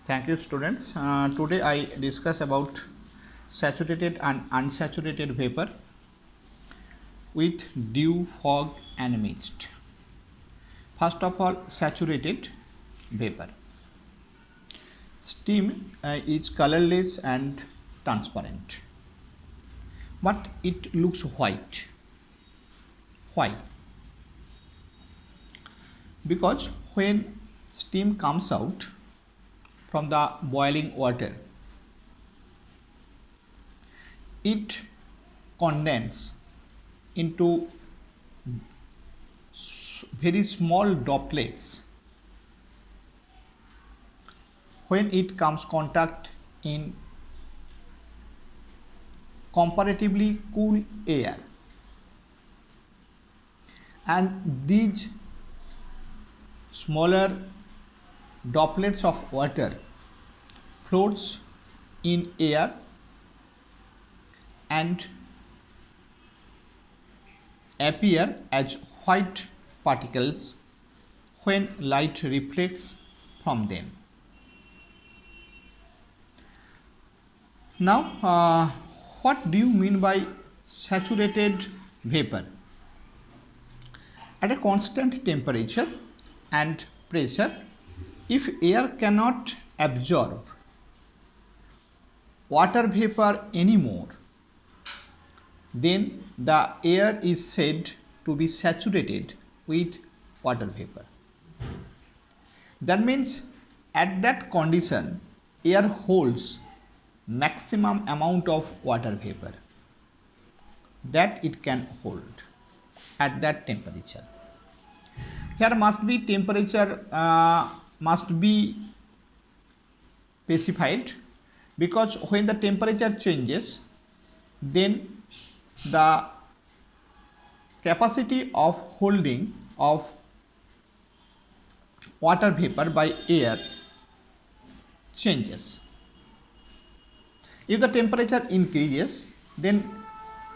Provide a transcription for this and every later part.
Thank you, students. Today I discuss about saturated and unsaturated vapor with dew, fog and mist. First of all, saturated vapor. Steam is colorless and transparent, but it looks white. Why? Because when steam comes out from the boiling water, it condenses into very small droplets when it comes contact in comparatively cool air, and these smaller droplets of water floats in air and appear as white particles when light reflects from them. Now, what do you mean by saturated vapor? At a constant temperature and pressure, if air cannot absorb water vapor anymore, then the air is said to be saturated with water vapor. That means at that condition, air holds maximum amount of water vapor that it can hold at that temperature. Here must be temperature must be specified, because when the temperature changes, then the capacity of holding of water vapor by air changes. If the temperature increases, then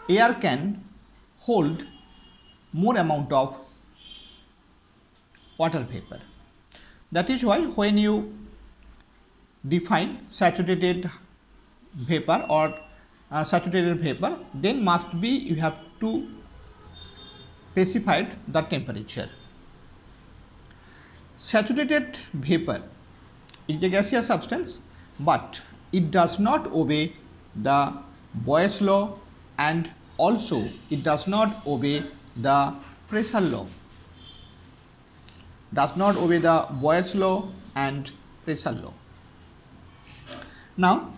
air can hold more amount of water vapor. That is why when you define saturated vapor or saturated vapor, then must be you have to specify the temperature. Saturated vapor is a gaseous substance, but it does not obey the Boyle's law, and also it does not obey the pressure law. Does not obey the Boyle's law and pressure law. Now,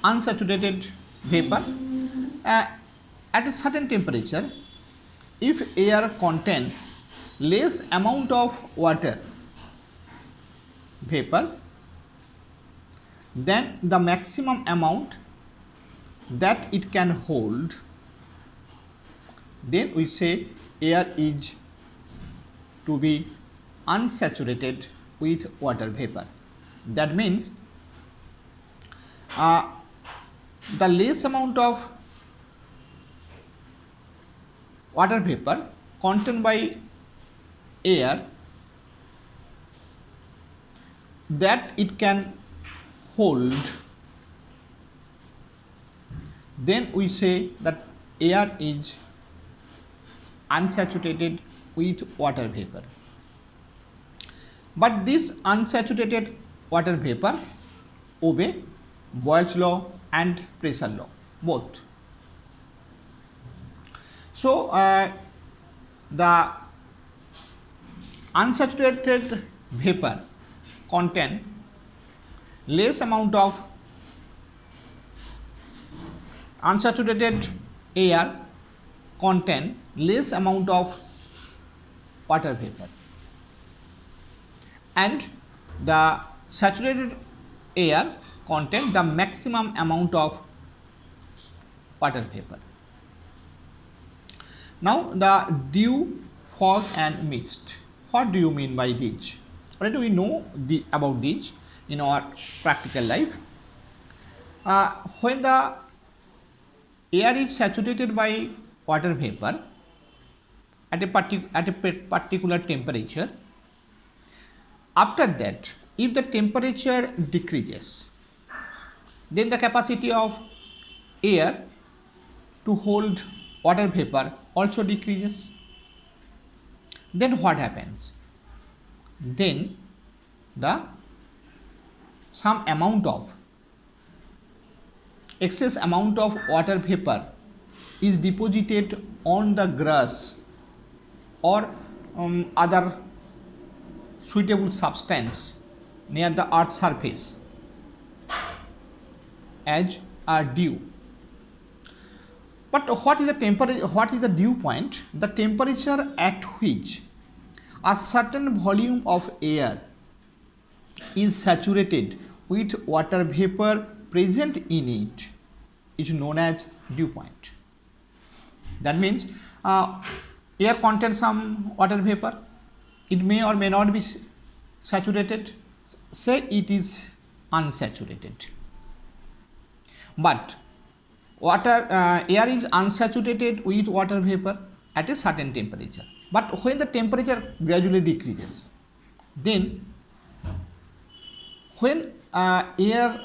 unsaturated vapor, at a certain temperature, if air contains less amount of water vapor than the maximum amount that it can hold, then we say air is to be unsaturated with water vapor. That means the less amount of water vapor contained by air that it can hold, then we say that air is unsaturated with water vapor. But this unsaturated water vapor obey Boyle's law and pressure law both. So the unsaturated vapor contain less amount of unsaturated air contain less amount of water vapor, and the saturated air contain the maximum amount of water vapor. Now, the dew, fog and mist. What do you mean by these? Already we know about these in our practical life. When the air is saturated by water vapor at a particular temperature, after that if the temperature decreases, then the capacity of air to hold water vapor also decreases. Then what happens? Then the some amount of excess amount of water vapor is deposited on the grass or other suitable substance near the earth's surface as a dew. But what is the temperature? What is the dew point? The temperature at which a certain volume of air is saturated with water vapor present in it is known as dew point. That means air contains some water vapor. It may or may not be saturated. Say it is unsaturated. But air is unsaturated with water vapor at a certain temperature. But when the temperature gradually decreases, then when air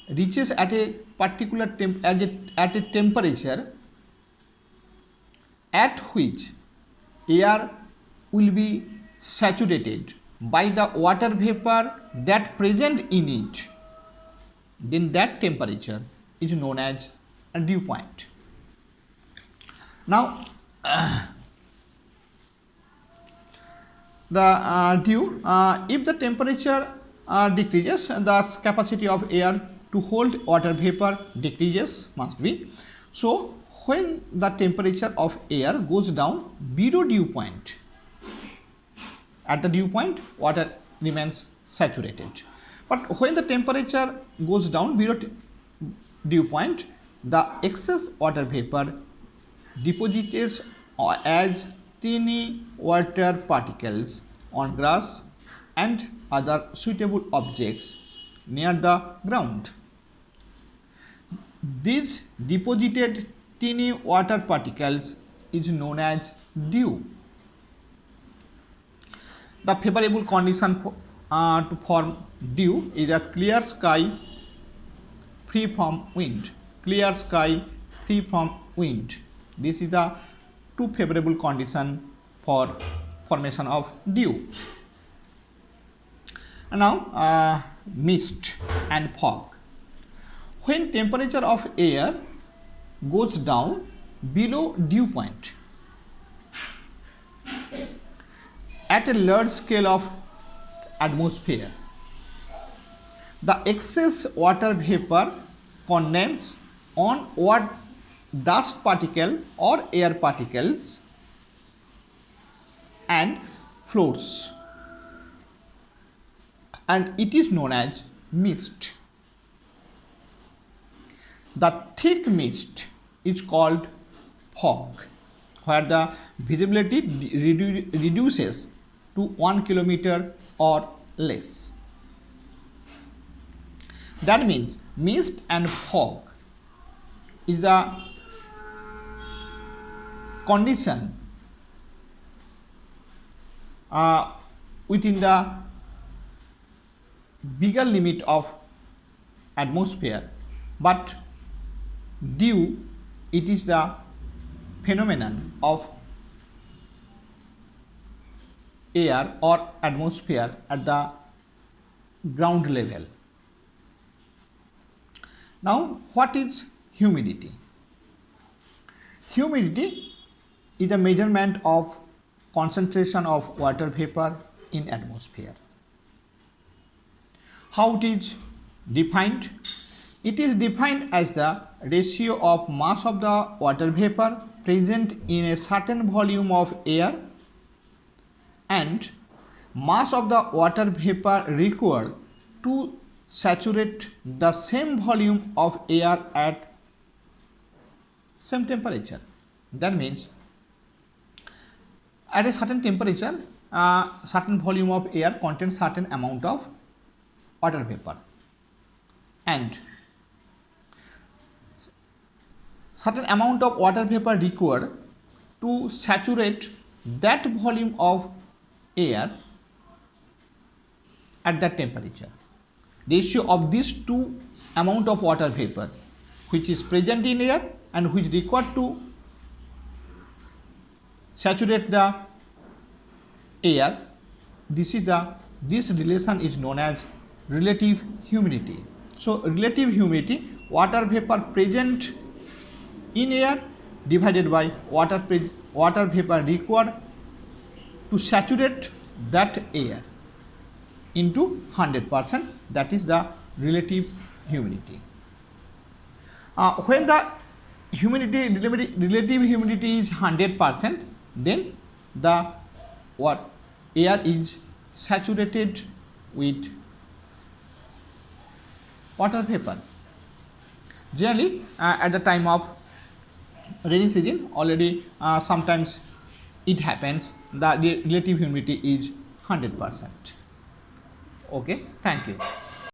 reaches at a particular at a temperature at which air will be saturated by the water vapor that present in it, then that temperature is known as a dew point. Now the dew, if the temperature decreases, the capacity of air to hold water vapor decreases, must be. So when the temperature of air goes down below dew point, at the dew point water remains saturated. But when the temperature goes down below dew point, the excess water vapor deposits as tiny water particles on grass and other suitable objects near the ground. These deposited tiny water particles is known as dew. The favorable condition to form dew is a clear sky free from wind. Clear sky free from wind. This is the two favorable condition for formation of dew. And now mist and fog. When temperature of air goes down below dew point at a large scale of atmosphere, the excess water vapor condenses on what dust particle or air particles and floats, and it is known as mist. The thick mist is called fog, where the visibility reduces to 1 kilometer or less. That means mist and fog is the condition within the bigger limit of atmosphere, but dew, it is the phenomenon of air or atmosphere at the ground level. Now, what is humidity? Humidity is a measurement of concentration of water vapor in atmosphere. How it is defined? It is defined as the ratio of mass of the water vapor present in a certain volume of air and mass of the water vapor required to saturate the same volume of air at same temperature. That means at a certain temperature, certain volume of air contains certain amount of water vapor, and certain amount of water vapor required to saturate that volume of air at that temperature. Ratio of these two amount of water vapor which is present in air and which required to saturate the air, this relation is known as relative humidity. So relative humidity, water vapor present in air divided by water vapor required to saturate that air into 100%, that is the relative humidity. When the relative humidity is 100%, then the air is saturated with water vapor. Generally, at the time of rainy season, already sometimes it happens, the relative humidity is 100%. Okay, thank you.